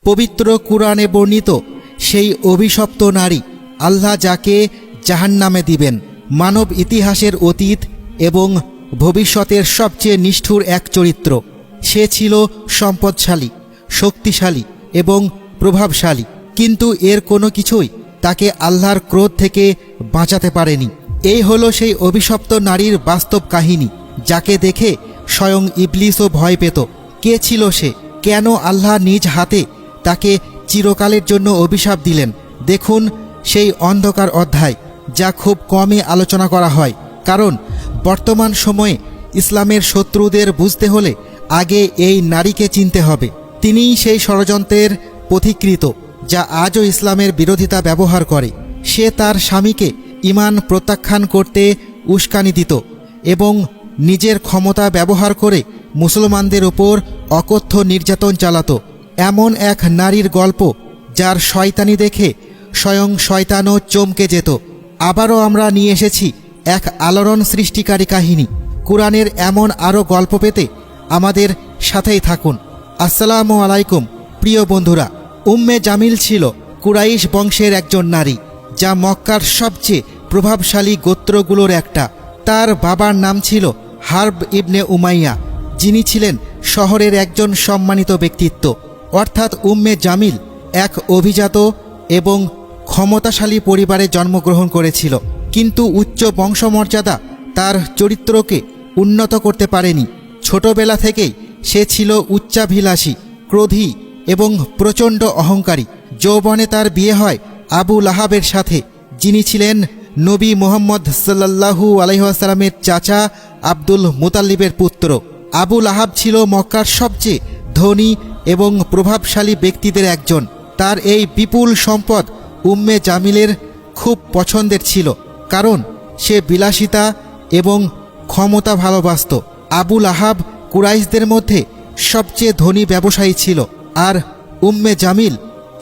পবিত্র কুরআনে বর্ণিত সেই অভিশপ্ত নারী, আল্লাহ যাকে জাহান্নামে দিবেন, মানব ইতিহাসের অতীত এবং ভবিষ্যতের সবচেয়ে নিষ্ঠুর এক চরিত্র। সে ছিল সম্পদশালী, শক্তিশালী এবং প্রভাবশালী, কিন্তু এর কোনো কিছুই তাকে আল্লাহর ক্রোধ থেকে বাঁচাতে পারেনি। এই হলো সেই অভিশপ্ত নারীর বাস্তব কাহিনী, যাকে দেখে স্বয়ং ইবলিসও ভয় পেত। কে ছিল সে? কেন আল্লাহ নিজ হাতে তাকে চিরকালের জন্য অভিশাপ দিলেন? দেখুন সেই অন্ধকার অধ্যায়, যা খুব কমই আলোচনা করা হয়, কারণ বর্তমান সময়ে ইসলামের শত্রুদের বুঝতে হলে আগে এই নারীকে চিনতে হবে। তিনিই সেই ষড়যন্ত্রের পথিকৃত, যা আজও ইসলামের বিরোধিতা ব্যবহার করে। সে তার স্বামীকে ঈমান প্রত্যাখ্যান করতে উস্কানি দিত এবং নিজের ক্ষমতা ব্যবহার করে মুসলমানদের ওপর অকথ্য নির্যাতন চালাত। এমন এক নারীর গল্প, যার শয়তানি দেখে স্বয়ং শয়তানও চমকে যেত। আবারও আমরা নিয়ে এসেছি এক আলোড়ন সৃষ্টিকারী কাহিনী। কুরআনের এমন আরও গল্প পেতে আমাদের সাথেই থাকুন। আসসালামু আলাইকুম প্রিয় বন্ধুরা। উম্মে জামিল ছিল কুরাইশ বংশের একজন নারী, যা মক্কার সবচেয়ে প্রভাবশালী গোত্রগুলোর একটা। তার বাবার নাম ছিল হারব ইবনে উমাইয়া, যিনি ছিলেন শহরের একজন সম্মানিত ব্যক্তিত্ব। অর্থাৎ উম্মে জামিল এক অভিজাত এবং ক্ষমতাশালী পরিবারে জন্মগ্রহণ করেছিল, কিন্তু উচ্চ বংশমর্যাদা তার চরিত্রকে উন্নত করতে পারেনি। ছোটবেলা থেকেই সে ছিল উচ্চাভিলাষী, ক্রোধী এবং প্রচণ্ড অহংকারী। যৌবনে তার বিয়ে হয় আবু লাহাবের সাথে, যিনি ছিলেন নবী মুহাম্মদ সাল্লাল্লাহু আলাইহি ওয়াসাল্লামের চাচা আব্দুল মুতাল্লিবের পুত্র। আবু লাহাব ছিল মক্কার সবচেয়ে ধনী এবং প্রভাবশালী ব্যক্তিদের একজন। তার এই বিপুল সম্পদ উম্মে জামিলের খুব পছন্দের ছিল, কারণ সে বিলাসিতা এবং ক্ষমতা ভালোবাসত। আবু লাহাব কুরাইশদের মধ্যে সবচেয়ে ধনী ব্যবসায়ী ছিল, আর উম্মে জামিল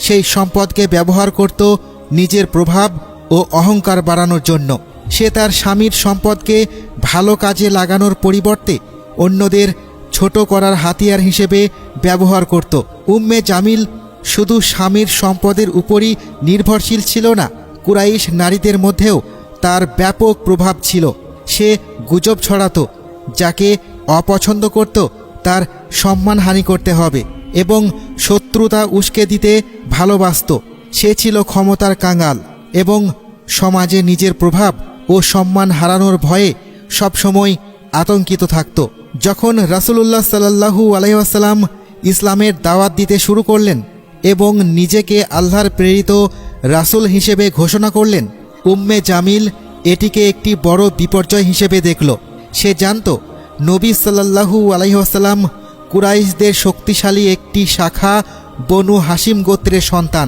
সেই সম্পদকে ব্যবহার করত নিজের প্রভাব ও অহংকার বাড়ানোর জন্য। সে তার স্বামীর সম্পদকে ভালো কাজে লাগানোর পরিবর্তে অন্যদের ছোট করার হাতিয়ার হিসেবে ব্যবহার করত। উম্মে জামিল শুধু স্বামীর সম্পদের উপরই নির্ভরশীল ছিল না, কুরাইশ নারীদের মধ্যেও তার ব্যাপক প্রভাব ছিল। সে গুজব ছড়াতো, যাকে অপছন্দ করত তার সম্মানহানি করতে হবে এবং শত্রুতা উস্কে দিতে ভালোবাসত। সে ছিল ক্ষমতার কাঙাল এবং সমাজে নিজের প্রভাব ও সম্মান হারানোর ভয়ে সবসময় আতঙ্কিত থাকত। যখন রাসূলুল্লাহ সাল্লাল্লাহু আলাইহি ওয়াসাল্লাম ইসলামের দাওয়াত দিতে শুরু করলেন এবং নিজেকে আল্লাহর প্রেরিত রাসূল হিসেবে ঘোষণা করলেন, উম্মে জামিল এটিকে একটি বড় বিপর্যয় হিসেবে দেখল। সে জানত নবী সাল্লাল্লাহু আলাইহি ওয়াসাল্লাম কুরাইশদের শক্তিশালী একটি শাখা বনু হাশিম গোত্রের সন্তান।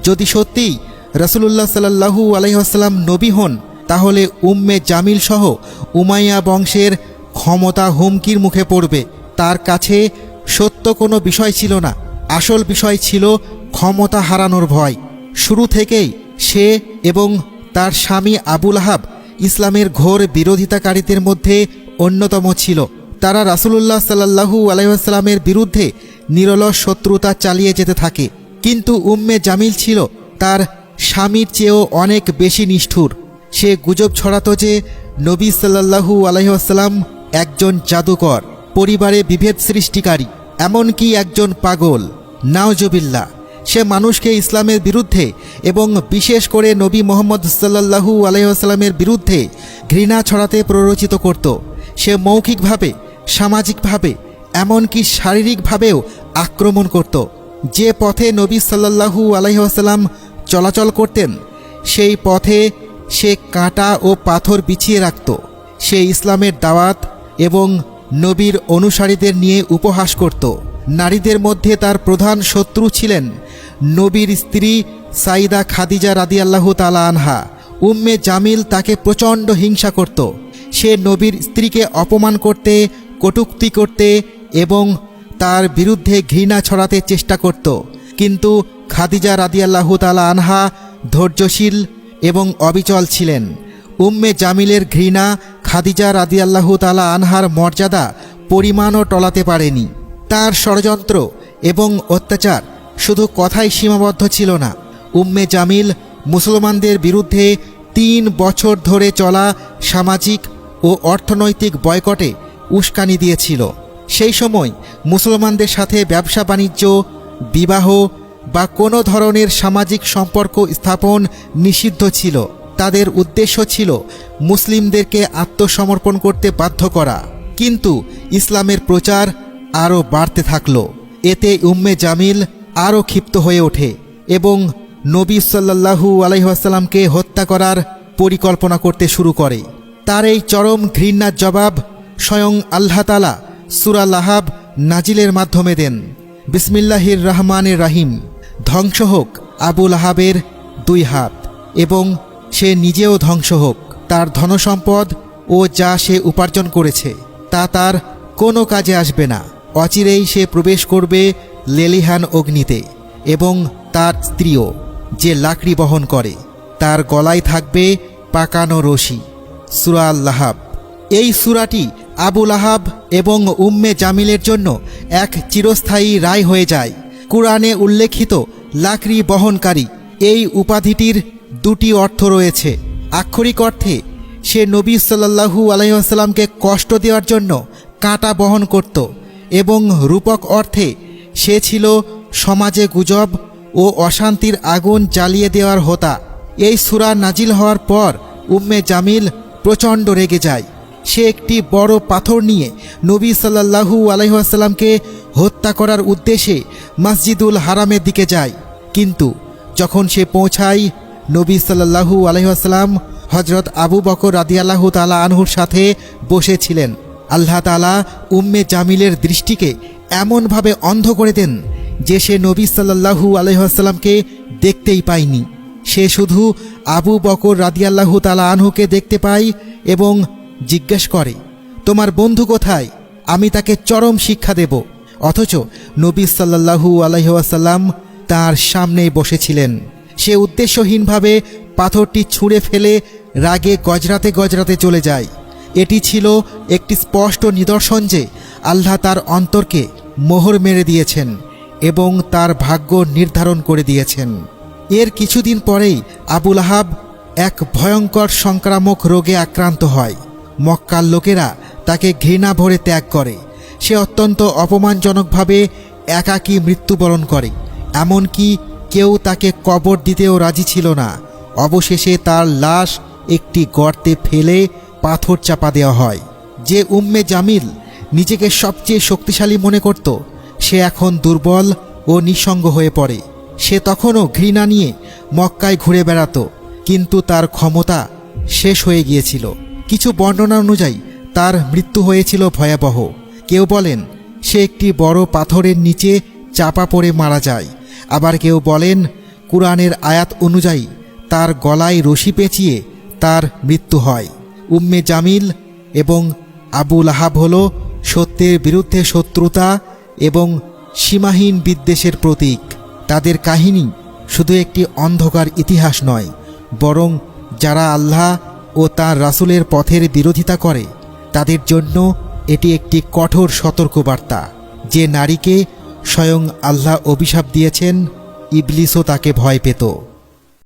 যদি সত্যিই রাসূলুল্লাহ সাল্লাল্লাহু আলাইহি ওয়াসাল্লাম নবী হন, তাহলে উম্মে জামিল সহ উমাইয়া বংশের ক্ষমতা হুমকির মুখে পড়বে। তার কাছে সত্য কোনো বিষয় ছিল না, আসল বিষয় ছিল ক্ষমতা হারানোর ভয়। শুরু থেকেই সে এবং তার স্বামী আবু লাহাব ইসলামের ঘোর বিরোধিতাকারীদের মধ্যে অন্যতম ছিল। তারা রাসূলুল্লাহ সাল্লাল্লাহু আলাইহি ওয়াসাল্লামের বিরুদ্ধে নিরলস শত্রুতা চালিয়ে যেতে থাকে, কিন্তু উম্মে জামিল ছিল তার স্বামীর চেয়েও অনেক বেশি নিষ্ঠুর। সে গুজব ছড়াতো যে নবী সাল্লাল্লাহু আলাইহি ওয়াসাল্লাম একজন জাদুকর, পরিবারে বিভেদ সৃষ্টিকারী, এমনকি একজন পাগল। নাউজুবিল্লাহ। সে মানুষকে ইসলামের বিরুদ্ধে এবং বিশেষ করে নবী মুহাম্মদ সাল্লাল্লাহু আলাইহি ওয়াসাল্লামের বিরুদ্ধে ঘৃণা ছড়াতে প্ররোচিত করত। সে মৌখিকভাবে, সামাজিকভাবে, এমনকি শারীরিকভাবেও আক্রমণ করত। যে পথে নবী সাল্লাল্লাহু আলাইহি ওয়াসাল্লাম চলাচল করতেন, সেই পথে সে কাঁটা ও পাথর বিছিয়ে রাখত। সে ইসলামের দাওয়াত এবং নবীর অনুসারীদের নিয়ে উপহাস করত। নারীদের মধ্যে তার প্রধান শত্রু ছিলেন নবীর স্ত্রী সাইদা খাদিজা রাদিয়াল্লাহু তাআলা আনহা। উম্মে জামিল তাকে প্রচণ্ড হিংসা করত। সে নবীর স্ত্রীকে অপমান করতে, কটূক্তি করতে এবং তার বিরুদ্ধে ঘৃণা ছড়াতে চেষ্টা করত, কিন্তু খাদিজা রাদিয়াল্লাহু তাআলা আনহা ধৈর্যশীল এবং অবিচল ছিলেন। উম্মে জামিলের ঘৃণা খাদিজা রাদিয়াল্লাহু তাআলা আনহার মর্যাদা পরিমাণও টলাতে পারেনি। তার ষড়যন্ত্র এবং অত্যাচার শুধু কথাই সীমাবদ্ধ ছিল না, উম্মে জামিল মুসলমানদের বিরুদ্ধে 3 বছর ধরে চলা সামাজিক ও অর্থনৈতিক বয়কটে উস্কানি দিয়েছিল। সেই সময় মুসলমানদের সাথে ব্যবসা বাণিজ্য, বিবাহ বা কোনো ধরনের সামাজিক সম্পর্ক স্থাপন নিষিদ্ধ ছিল। তাদের উদ্দেশ্য ছিল মুসলিমদেরকে আত্মসমর্পণ করতে বাধ্য করা। কিন্তু ইসলামের প্রচার আরও বাড়তে থাকল। এতে উম্মে জামিল আরও ক্ষিপ্ত হয়ে ওঠে এবং নবী সাল্লাল্লাহু আলাইহি ওয়াসাল্লামকে হত্যা করার পরিকল্পনা করতে শুরু করে। তার এই চরম ঘৃণার জবাব স্বয়ং আল্লাহ তাআলা সূরা লাহাব নাজিলের মাধ্যমে দেন। বিসমিল্লাহির রহমানির রহিম। ধ্বংস হোক আবু লাহাবের 2 হাত এবং সে নিজেও ধ্বংস হোক। তার ধনসম্পদ ও যা সে উপার্জন করেছে তা তার কোনো কাজে আসবে না। অচিরেই সে প্রবেশ করবে লেলিহান অগ্নিতে এবং তার স্ত্রীও, যে লাকড়ি বহন করে, তার গলায় থাকবে পাকানো রশি। সূরা আল-লাহাব। এই সূরাটি আবু লাহাব এবং উম্মে জামিলের জন্য এক চিরস্থায়ী রায় হয়ে যায়। কুরআনে উল্লেখিত লাকড়ি বহনকারী এই উপাধিটির 2টি অর্থ রয়েছে। আক্ষরিক অর্থে সে নবী সাল্লাল্লাহু আলাইহি ওয়াসাল্লামকে কষ্ট দেওয়ার জন্য কাঁটা বহন করত এবং রূপক অর্থে সে ছিল সমাজে গুজব ও অশান্তির আগুন জ্বালিয়ে দেওয়ার হোতা। এই সূরা নাজিল হওয়ার পর উম্মে জামিল প্রচণ্ড রেগে যায়। সে একটি বড় পাথর নিয়ে নবী সাল্লাল্লাহু আলাইহি ওয়াসাল্লামকে হত্যা করার উদ্দেশ্যে মসজিদুল হারামের দিকে যায়। কিন্তু যখন সে পৌঁছায়, নবী সাল্লাল্লাহু আলাইহি ওয়াসাল্লাম হযরত আবু বকর রাদিয়াল্লাহু তাআলা আনহুর সাথে বসেছিলেন। আল্লাহ তাআলা উম্মে জামিলের দৃষ্টিকে এমনভাবে অন্ধ করে দেন যে সে নবী সাল্লাল্লাহু আলাইহি ওয়াসাল্লামকে দেখতেই পায়নি। সে শুধু আবু বকর রাদিয়াল্লাহু তাআলা আনহুকে দেখতে পায় এবং জিজ্ঞেস করে, তোমার বন্ধু কোথায়? আমি তাকে চরম শিক্ষা দেব। অথচ নবী সাল্লাল্লাহু আলাইহি ওয়াসাল্লাম তার সামনেই বসেছিলেন। সে উদ্দেশ্যহীনভাবে পাথরটি ছুঁড়ে ফেলে রাগে গজরাতে গজরাতে চলে যায়। এটি ছিল একটি স্পষ্ট নিদর্শন যে আল্লাহ তার অন্তরকে মোহর মেরে দিয়েছেন এবং তার ভাগ্য নির্ধারণ করে দিয়েছেন। এর কিছুদিন পরেই আবু লাহাব এক ভয়ঙ্কর সংক্রামক রোগে আক্রান্ত হয়। মক্কার লোকেরা তাকে ঘৃণা ভরে ত্যাগ করে। সে অত্যন্ত অপমানজনকভাবে একাকী মৃত্যুবরণ করে। এমনকি কেউ তাকে কবর দিতেও রাজি ছিল না। অবশেষে তার লাশ একটি গর্তে ফেলে পাথর চাপা দেওয়া হয়। যে উম্মে জামিল নিজেকে সবচেয়ে শক্তিশালী মনে করত, সে এখন দুর্বল ও নিঃসঙ্গ হয়ে পড়ে। সে তখনও ঘৃণা নিয়ে মক্কায় ঘুরে বেড়াতো, কিন্তু তার ক্ষমতা শেষ হয়ে গিয়েছিল। কিছু বর্ণনা অনুযায়ী তার মৃত্যু হয়েছিল ভয়াবহ। কেউ বলেন সে একটি বড় পাথরের নিচে চাপা পড়ে মারা যায়। আবার কেউ বলেন কুরআনের আয়াত অনুযায়ী তার গলায় রশি পেঁচিয়ে তার মৃত্যু হয়। উম্মে জামিল এবং আবু লাহাব হল সত্যের বিরুদ্ধে শত্রুতা এবং সীমাহীন বিদ্বেষের প্রতীক। তাদের কাহিনী শুধু একটি অন্ধকার ইতিহাস নয়, বরং যারা আল্লাহ ও তার রাসূলের পথের বিরোধিতা করে তাদের জন্য এটি একটি কঠোর সতর্কবার্তা। যে নারীকে স্বয়ং আল্লাহ অভিশাপ দিয়েছেন, ইবলিসও তাকে ভয় পেত।